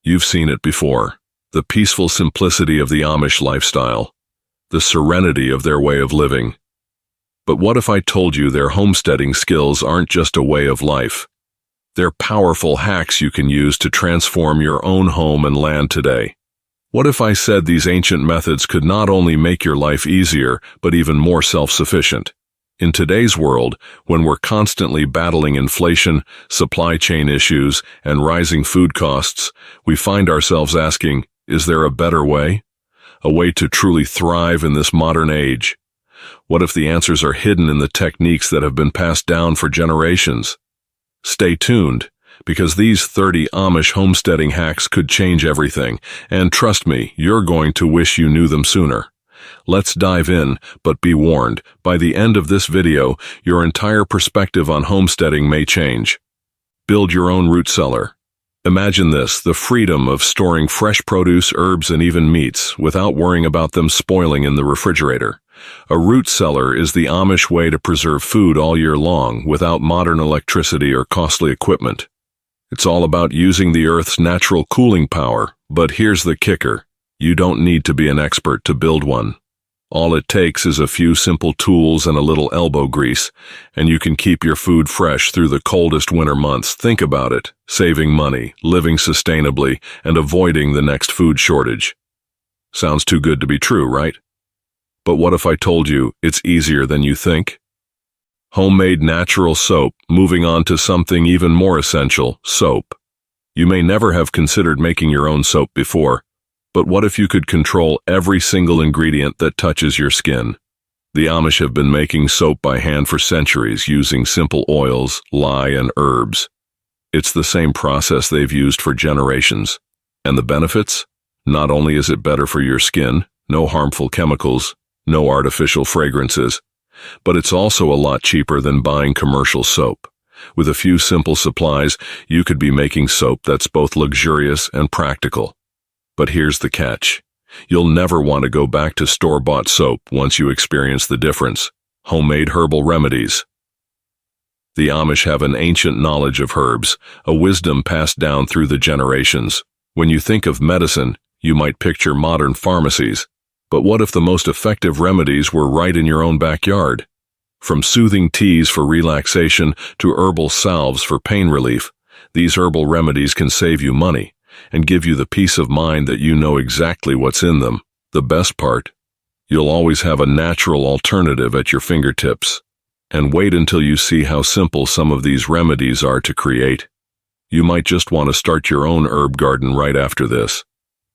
You've seen it before. The peaceful simplicity of the Amish lifestyle. The serenity of their way of living. But what if I told you their homesteading skills aren't just a way of life? They're powerful hacks you can use to transform your own home and land today. What if I said these ancient methods could not only make your life easier, but even more self-sufficient? In today's world, when we're constantly battling inflation, supply chain issues, and rising food costs, we find ourselves asking, is there a better way? A way to truly thrive in this modern age? What if the answers are hidden in the techniques that have been passed down for generations? Stay tuned, because these 30 Amish homesteading hacks could change everything, and trust me, you're going to wish you knew them sooner. Let's dive in, but be warned, by the end of this video, your entire perspective on homesteading may change. Build your own root cellar. Imagine this, the freedom of storing fresh produce, herbs, and even meats without worrying about them spoiling in the refrigerator. A root cellar is the Amish way to preserve food all year long without modern electricity or costly equipment. It's all about using the earth's natural cooling power, but here's the kicker. You don't need to be an expert to build one. All it takes is a few simple tools and a little elbow grease, and you can keep your food fresh through the coldest winter months. Think about it, saving money, living sustainably, and avoiding the next food shortage. Sounds too good to be true, right? But what if I told you it's easier than you think? Homemade natural soap, moving on to something even more essential, soap. You may never have considered making your own soap before, but what if you could control every single ingredient that touches your skin? The Amish have been making soap by hand for centuries using simple oils, lye, and herbs. It's the same process they've used for generations. And the benefits? Not only is it better for your skin, no harmful chemicals, no artificial fragrances, but it's also a lot cheaper than buying commercial soap. With a few simple supplies, you could be making soap that's both luxurious and practical. But here's the catch. You'll never want to go back to store-bought soap once you experience the difference. Homemade herbal remedies. The Amish have an ancient knowledge of herbs, a wisdom passed down through the generations. When you think of medicine, you might picture modern pharmacies. But what if the most effective remedies were right in your own backyard? From soothing teas for relaxation to herbal salves for pain relief, these herbal remedies can save you money and give you the peace of mind that you know exactly what's in them. The best part, you'll always have a natural alternative at your fingertips. And wait until you see how simple some of these remedies are to create. You might just want to start your own herb garden right after this.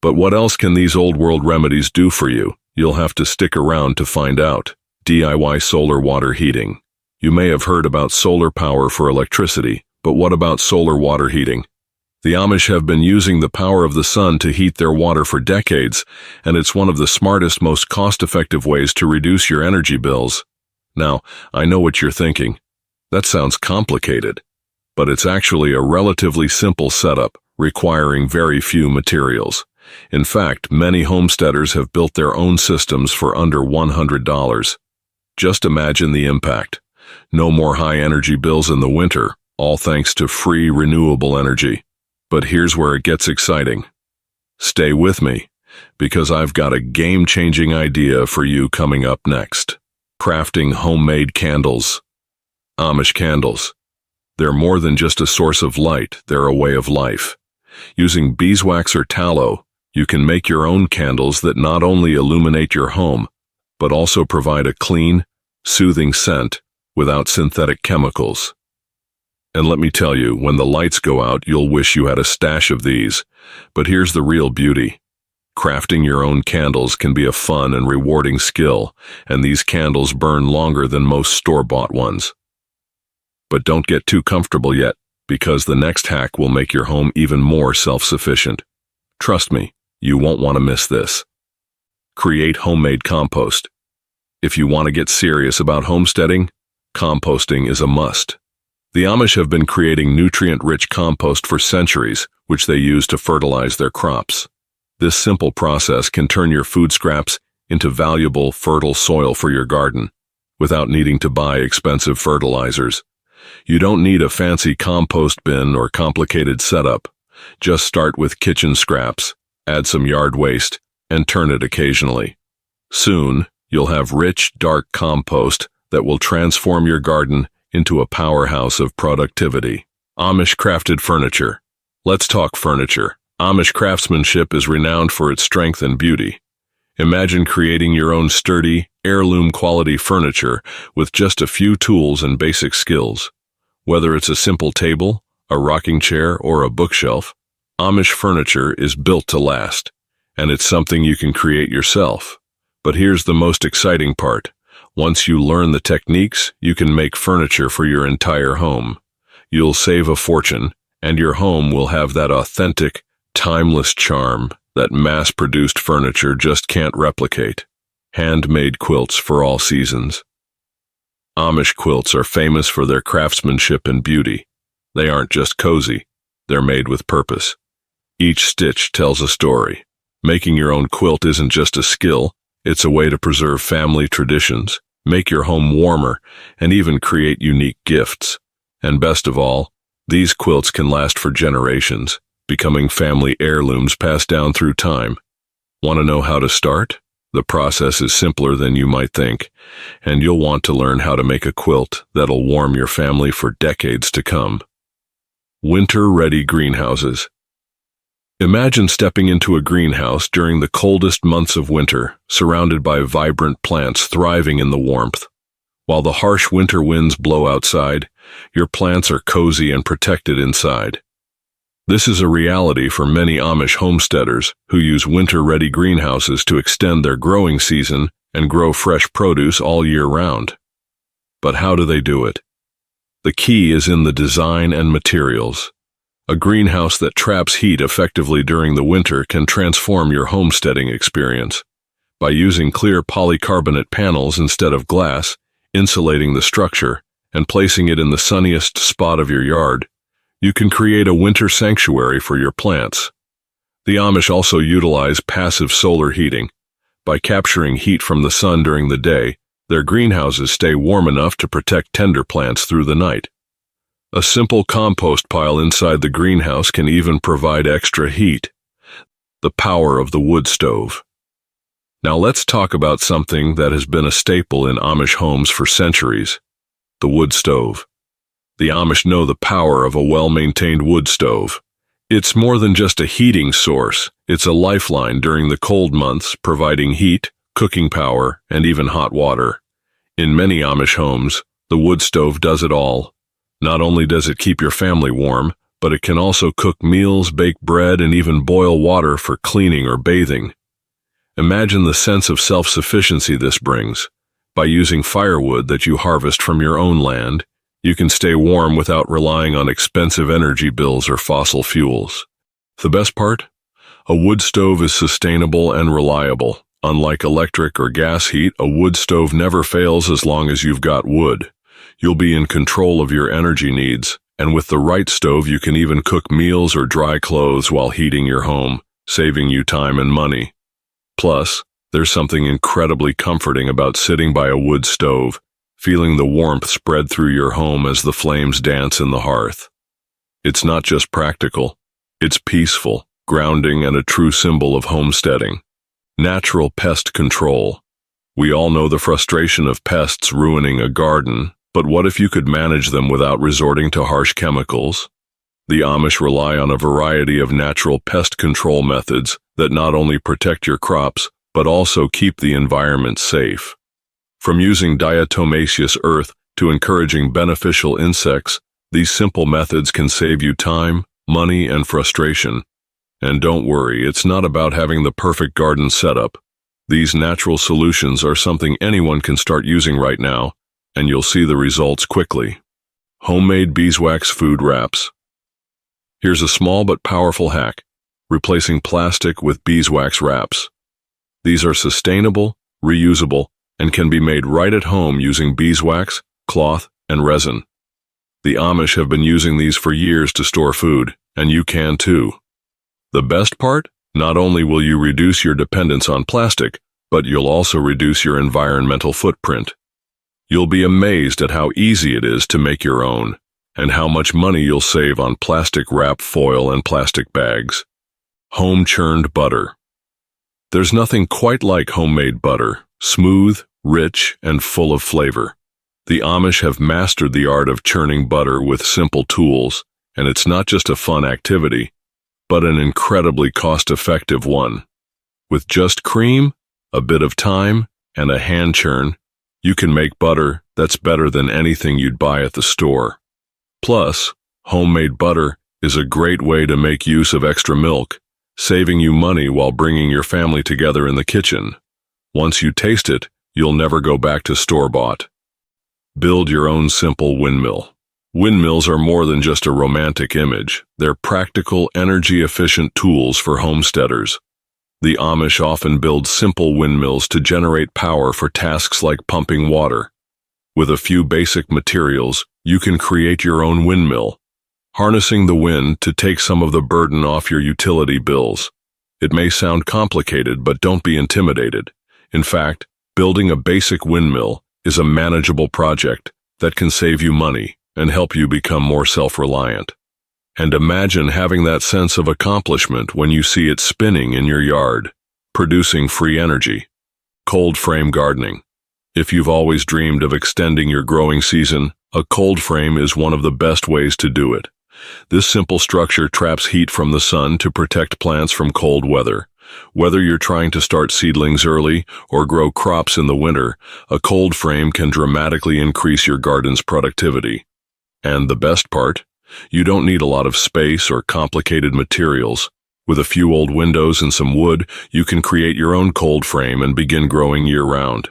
But what else can these old-world remedies do for you? You'll have to stick around to find out. DIY solar water heating. You may have heard about solar power for electricity, but what about solar water heating? The Amish have been using the power of the sun to heat their water for decades, and it's one of the smartest, most cost-effective ways to reduce your energy bills. Now, I know what you're thinking. That sounds complicated, but it's actually a relatively simple setup, requiring very few materials. In fact, many homesteaders have built their own systems for under $100. Just imagine the impact. No more high energy bills in the winter, all thanks to free renewable energy. But here's where it gets exciting. Stay with me, because I've got a game-changing idea for you coming up next. Crafting homemade candles. Amish candles. They're more than just a source of light, they're a way of life. Using beeswax or tallow, you can make your own candles that not only illuminate your home, but also provide a clean, soothing scent without synthetic chemicals. And let me tell you, when the lights go out, you'll wish you had a stash of these. But here's the real beauty. Crafting your own candles can be a fun and rewarding skill, and these candles burn longer than most store-bought ones. But don't get too comfortable yet, because the next hack will make your home even more self-sufficient. Trust me, you won't want to miss this. Create homemade compost. If you want to get serious about homesteading, composting is a must. The Amish have been creating nutrient-rich compost for centuries, which they use to fertilize their crops. This simple process can turn your food scraps into valuable, fertile soil for your garden, without needing to buy expensive fertilizers. You don't need a fancy compost bin or complicated setup. Just start with kitchen scraps, add some yard waste, and turn it occasionally. Soon, you'll have rich, dark compost that will transform your garden into a powerhouse of productivity. Amish crafted furniture. Let's talk furniture. Amish craftsmanship is renowned for its strength and beauty. Imagine creating your own sturdy, heirloom-quality furniture with just a few tools and basic skills. Whether it's a simple table, a rocking chair, or a bookshelf, Amish furniture is built to last, and it's something you can create yourself. But here's the most exciting part. Once you learn the techniques, you can make furniture for your entire home. You'll save a fortune, and your home will have that authentic, timeless charm that mass-produced furniture just can't replicate. Handmade quilts for all seasons. Amish quilts are famous for their craftsmanship and beauty. They aren't just cozy, they're made with purpose. Each stitch tells a story. Making your own quilt isn't just a skill, it's a way to preserve family traditions, make your home warmer, and even create unique gifts. And best of all, these quilts can last for generations, becoming family heirlooms passed down through time. Want to know how to start? The process is simpler than you might think, and you'll want to learn how to make a quilt that'll warm your family for decades to come. Winter-ready greenhouses. Imagine stepping into a greenhouse during the coldest months of winter, surrounded by vibrant plants thriving in the warmth. While the harsh winter winds blow outside, your plants are cozy and protected inside. This is a reality for many Amish homesteaders who use winter-ready greenhouses to extend their growing season and grow fresh produce all year round. But how do they do it? The key is in the design and materials. A greenhouse that traps heat effectively during the winter can transform your homesteading experience. By using clear polycarbonate panels instead of glass, insulating the structure, and placing it in the sunniest spot of your yard, you can create a winter sanctuary for your plants. The Amish also utilize passive solar heating. By capturing heat from the sun during the day, their greenhouses stay warm enough to protect tender plants through the night. A simple compost pile inside the greenhouse can even provide extra heat. The power of the wood stove. Now let's talk about something that has been a staple in Amish homes for centuries: the wood stove. The Amish know the power of a well-maintained wood stove. It's more than just a heating source, it's a lifeline during the cold months, providing heat, cooking power, and even hot water. In many Amish homes, the wood stove does it all. Not only does it keep your family warm, but it can also cook meals, bake bread, and even boil water for cleaning or bathing. Imagine the sense of self-sufficiency this brings. By using firewood that you harvest from your own land, you can stay warm without relying on expensive energy bills or fossil fuels. The best part? A wood stove is sustainable and reliable. Unlike electric or gas heat, a wood stove never fails as long as you've got wood. You'll be in control of your energy needs, and with the right stove you can even cook meals or dry clothes while heating your home, saving you time and money. Plus, there's something incredibly comforting about sitting by a wood stove, feeling the warmth spread through your home as the flames dance in the hearth. It's not just practical, it's peaceful, grounding, and a true symbol of homesteading. Natural pest control. We all know the frustration of pests ruining a garden, but what if you could manage them without resorting to harsh chemicals? The Amish rely on a variety of natural pest control methods that not only protect your crops, but also keep the environment safe. From using diatomaceous earth to encouraging beneficial insects, these simple methods can save you time, money, and frustration. And don't worry, it's not about having the perfect garden setup. These natural solutions are something anyone can start using right now, and you'll see the results quickly. Homemade beeswax food wraps. Here's a small but powerful hack: replacing plastic with beeswax wraps. These are sustainable, reusable, and can be made right at home using beeswax, cloth, and resin. The Amish have been using these for years to store food, and you can too. The best part? Not only will you reduce your dependence on plastic, but you'll also reduce your environmental footprint. You'll be amazed at how easy it is to make your own. and how much money you'll save on plastic wrap foil and plastic bags. Home-churned butter. There's nothing quite like homemade butter, smooth, rich, and full of flavor. The Amish have mastered the art of churning butter with simple tools, and it's not just a fun activity, but an incredibly cost-effective one. With just cream, a bit of time, and a hand churn, you can make butter that's better than anything you'd buy at the store. Plus, homemade butter is a great way to make use of extra milk, saving you money while bringing your family together in the kitchen. Once you taste it, you'll never go back to store-bought. Build your own simple windmill. Windmills are more than just a romantic image. They're practical, energy-efficient tools for homesteaders. The Amish often build simple windmills to generate power for tasks like pumping water. With a few basic materials, you can create your own windmill, harnessing the wind to take some of the burden off your utility bills. It may sound complicated, but don't be intimidated. In fact, building a basic windmill is a manageable project that can save you money and help you become more self-reliant. And imagine having that sense of accomplishment when you see it spinning in your yard, producing free energy. Cold frame gardening. If you've always dreamed of extending your growing season, a cold frame is one of the best ways to do it. This simple structure traps heat from the sun to protect plants from cold weather. Whether you're trying to start seedlings early or grow crops in the winter, a cold frame can dramatically increase your garden's productivity. And the best part? You don't need a lot of space or complicated materials. With a few old windows and some wood, you can create your own cold frame and begin growing year-round.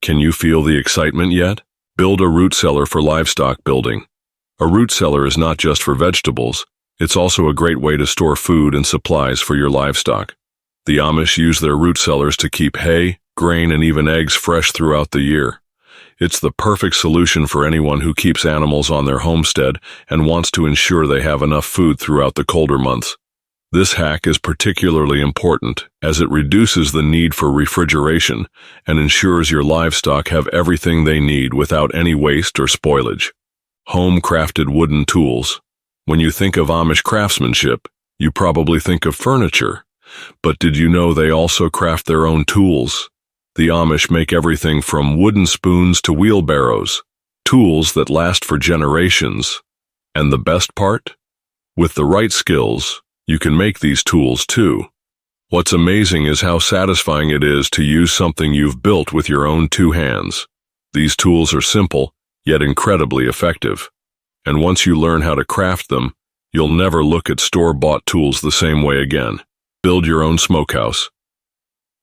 Can you feel the excitement yet? Build a root cellar for livestock building. A root cellar is not just for vegetables, it's also a great way to store food and supplies for your livestock. The Amish use their root cellars to keep hay, grain, and even eggs fresh throughout the year. It's the perfect solution for anyone who keeps animals on their homestead and wants to ensure they have enough food throughout the colder months. This hack is particularly important as it reduces the need for refrigeration and ensures your livestock have everything they need without any waste or spoilage. Home-crafted wooden tools. When you think of Amish craftsmanship, you probably think of furniture. But did you know they also craft their own tools? The Amish make everything from wooden spoons to wheelbarrows, tools that last for generations. And the best part? With the right skills, you can make these tools too. What's amazing is how satisfying it is to use something you've built with your own two hands. These tools are simple, yet incredibly effective. And once you learn how to craft them, you'll never look at store-bought tools the same way again. Build your own smokehouse.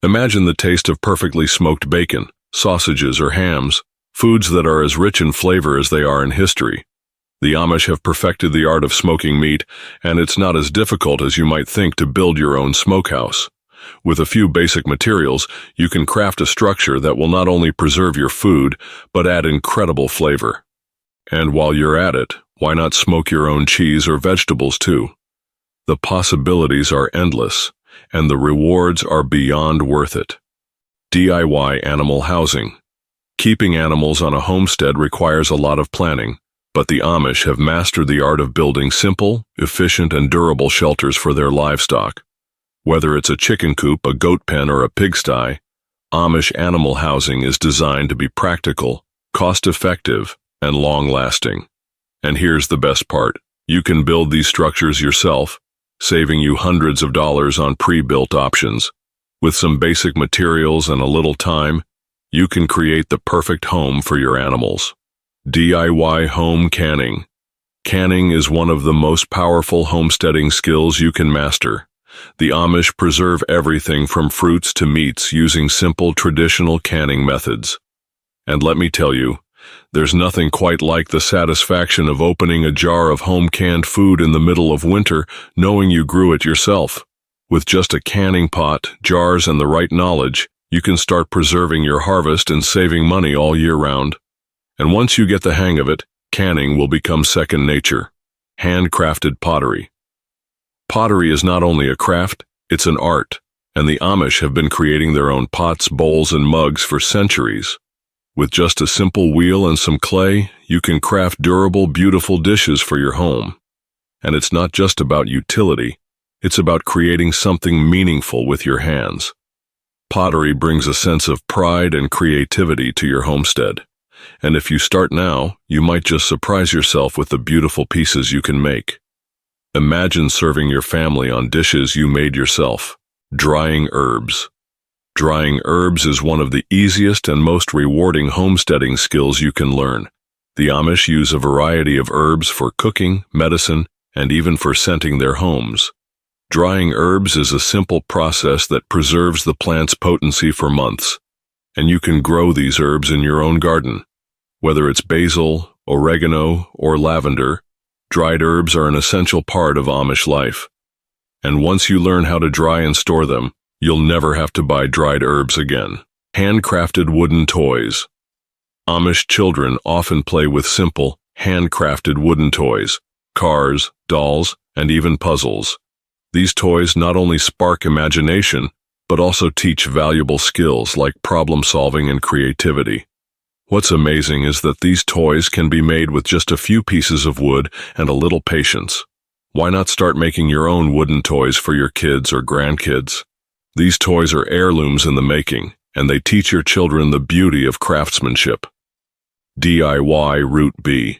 Imagine the taste of perfectly smoked bacon, sausages, or hams, foods that are as rich in flavor as they are in history. The Amish have perfected the art of smoking meat, and it's not as difficult as you might think to build your own smokehouse. With a few basic materials, you can craft a structure that will not only preserve your food, but add incredible flavor. And while you're at it, why not smoke your own cheese or vegetables too? The possibilities are endless, and the rewards are beyond worth it. DIY animal housing. Keeping animals on a homestead requires a lot of planning, but the Amish have mastered the art of building simple, efficient, and durable shelters for their livestock. Whether it's a chicken coop, a goat pen, or a pigsty, Amish animal housing is designed to be practical, cost-effective, and long-lasting. And here's the best part. You can build these structures yourself, saving you hundreds of dollars on pre-built options. With some basic materials and a little time, you can create the perfect home for your animals. DIY home canning. Canning is one of the most powerful homesteading skills you can master. The Amish preserve everything from fruits to meats using simple traditional canning methods. And let me tell you, there's nothing quite like the satisfaction of opening a jar of home-canned food in the middle of winter, knowing you grew it yourself. With just a canning pot, jars, and the right knowledge, you can start preserving your harvest and saving money all year round. And once you get the hang of it, canning will become second nature. Handcrafted pottery. Pottery is not only a craft, it's an art, and the Amish have been creating their own pots, bowls, and mugs for centuries. With just a simple wheel and some clay, you can craft durable, beautiful dishes for your home. And it's not just about utility, it's about creating something meaningful with your hands. Pottery brings a sense of pride and creativity to your homestead. And if you start now, you might just surprise yourself with the beautiful pieces you can make. Imagine serving your family on dishes you made yourself. Drying herbs. Drying herbs is one of the easiest and most rewarding homesteading skills you can learn. The Amish use a variety of herbs for cooking, medicine, and even for scenting their homes. Drying herbs is a simple process that preserves the plant's potency for months, and you can grow these herbs in your own garden. Whether it's basil, oregano, or lavender, dried herbs are an essential part of Amish life. And once you learn how to dry and store them, you'll never have to buy dried herbs again. Handcrafted wooden toys. Amish children often play with simple, handcrafted wooden toys, cars, dolls, and even puzzles. These toys not only spark imagination, but also teach valuable skills like problem-solving and creativity. What's amazing is that these toys can be made with just a few pieces of wood and a little patience. Why not start making your own wooden toys for your kids or grandkids? These toys are heirlooms in the making, and they teach your children the beauty of craftsmanship. DIY root beer.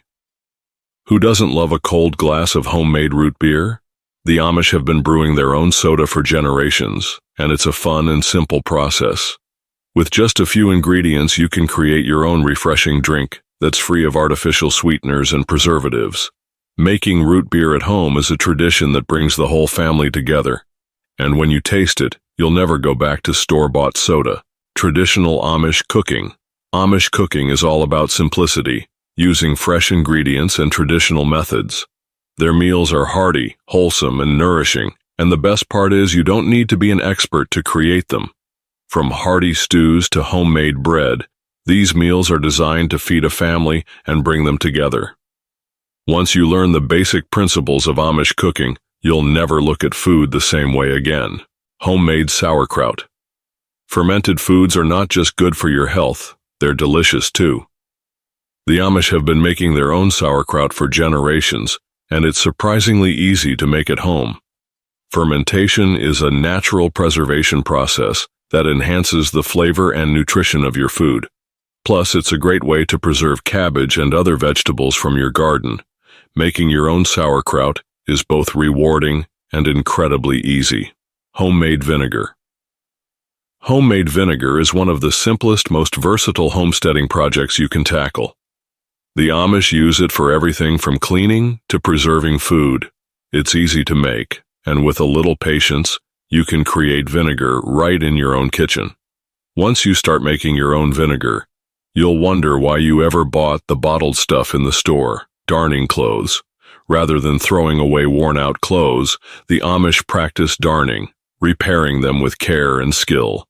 Who doesn't love a cold glass of homemade root beer? The Amish have been brewing their own soda for generations, and it's a fun and simple process. With just a few ingredients, you can create your own refreshing drink that's free of artificial sweeteners and preservatives. Making root beer at home is a tradition that brings the whole family together, and when you taste it, you'll never go back to store-bought soda. Traditional Amish cooking. Amish cooking is all about simplicity, using fresh ingredients and traditional methods. Their meals are hearty, wholesome, and nourishing, and the best part is you don't need to be an expert to create them. From hearty stews to homemade bread, these meals are designed to feed a family and bring them together. Once you learn the basic principles of Amish cooking, you'll never look at food the same way again. Homemade sauerkraut. Fermented foods are not just good for your health, they're delicious too. The Amish have been making their own sauerkraut for generations, and it's surprisingly easy to make at home. Fermentation is a natural preservation process that enhances the flavor and nutrition of your food. Plus, it's a great way to preserve cabbage and other vegetables from your garden. Making your own sauerkraut is both rewarding and incredibly easy. Homemade vinegar. Homemade vinegar is one of the simplest, most versatile homesteading projects you can tackle. The Amish use it for everything from cleaning to preserving food. It's easy to make, and with a little patience, you can create vinegar right in your own kitchen. Once you start making your own vinegar, you'll wonder why you ever bought the bottled stuff in the store, darning clothes. Rather than throwing away worn-out clothes, the Amish practice darning, repairing them with care and skill.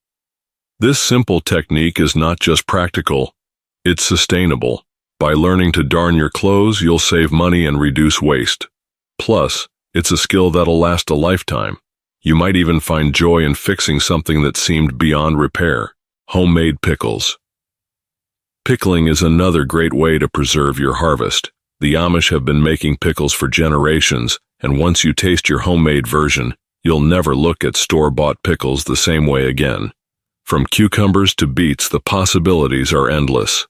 This simple technique is not just practical, it's sustainable. By learning to darn your clothes, you'll save money and reduce waste. Plus, it's a skill that'll last a lifetime. You might even find joy in fixing something that seemed beyond repair. Homemade pickles. Pickling is another great way to preserve your harvest. The Amish have been making pickles for generations, and once you taste your homemade version, you'll never look at store-bought pickles the same way again. From cucumbers to beets, the possibilities are endless.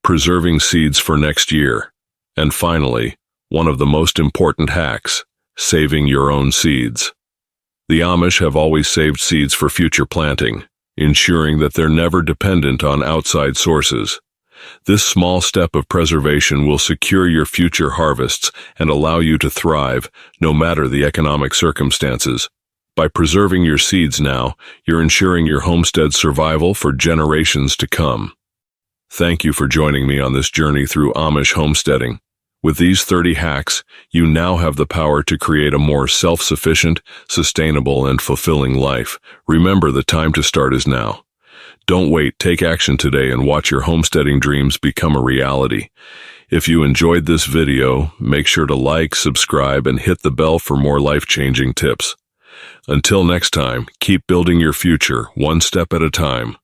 Preserving seeds for next year. And finally, one of the most important hacks, saving your own seeds. The Amish have always saved seeds for future planting, ensuring that they're never dependent on outside sources. This small step of preservation will secure your future harvests and allow you to thrive, no matter the economic circumstances. By preserving your seeds now, you're ensuring your homestead's survival for generations to come. Thank you for joining me on this journey through Amish homesteading. With these 30 hacks, you now have the power to create a more self-sufficient, sustainable, and fulfilling life. Remember, the time to start is now. Don't wait, take action today and watch your homesteading dreams become a reality. If you enjoyed this video, make sure to like, subscribe, and hit the bell for more life-changing tips. Until next time, keep building your future one step at a time.